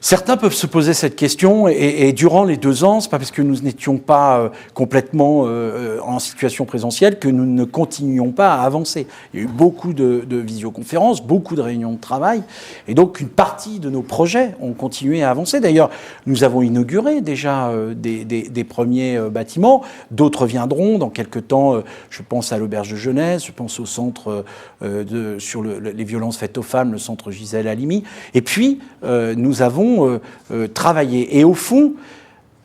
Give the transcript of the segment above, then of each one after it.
Certains peuvent se poser cette question et durant les 2 ans, c'est pas parce que nous n'étions pas complètement en situation présentielle que nous ne continuions pas à avancer. Il y a eu beaucoup de visioconférences, beaucoup de réunions de travail et donc une partie de nos projets ont continué à avancer. D'ailleurs, nous avons inauguré déjà des premiers bâtiments, d'autres viendront dans quelques temps. Je pense à l'auberge de jeunesse, je pense au centre sur les violences faites aux femmes, le centre Gisèle Halimi. Et puis, nous avons travaillé. Et au fond,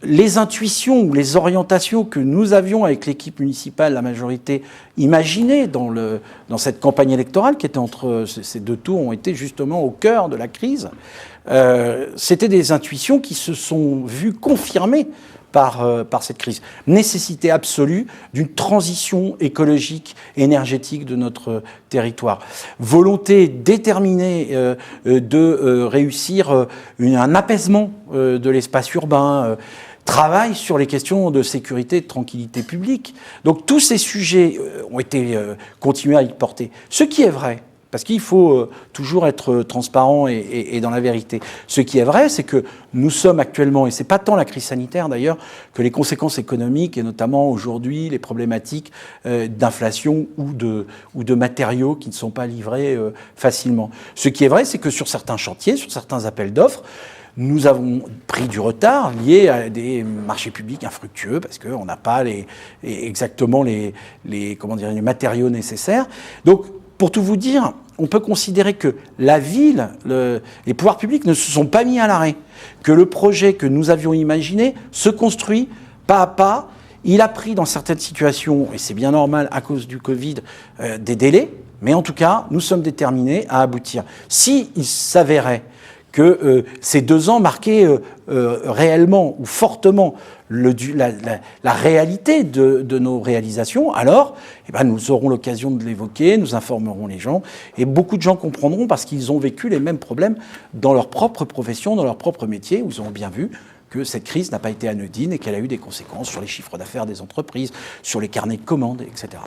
les intuitions ou les orientations que nous avions avec l'équipe municipale, la majorité, imaginées dans cette campagne électorale qui était entre ces 2 tours, ont été justement au cœur de la crise. C'était des intuitions qui se sont vues confirmées par cette crise. Nécessité absolue d'une transition écologique, énergétique de notre territoire. Volonté déterminée de réussir un apaisement de l'espace urbain, travail sur les questions de sécurité et de tranquillité publique. Donc tous ces sujets ont été continués à y porter. Ce qui est vrai, parce qu'il faut toujours être transparent et dans la vérité. Ce qui est vrai, c'est que nous sommes actuellement, et c'est pas tant la crise sanitaire d'ailleurs, que les conséquences économiques, et notamment aujourd'hui les problématiques d'inflation ou de matériaux qui ne sont pas livrés facilement. Ce qui est vrai, c'est que sur certains chantiers, sur certains appels d'offres, nous avons pris du retard lié à des marchés publics infructueux parce qu'on n'a pas exactement les matériaux nécessaires. Donc, pour tout vous dire, on peut considérer que la ville, les pouvoirs publics ne se sont pas mis à l'arrêt, que le projet que nous avions imaginé se construit pas à pas. Il a pris dans certaines situations, et c'est bien normal à cause du Covid, des délais, mais en tout cas, nous sommes déterminés à aboutir. S'il s'avérait que ces 2 ans marquaient réellement ou fortement la réalité de nos réalisations, alors nous aurons l'occasion de l'évoquer, nous informerons les gens, et beaucoup de gens comprendront parce qu'ils ont vécu les mêmes problèmes dans leur propre profession, dans leur propre métier, où ils ont bien vu que cette crise n'a pas été anodine et qu'elle a eu des conséquences sur les chiffres d'affaires des entreprises, sur les carnets de commandes, etc.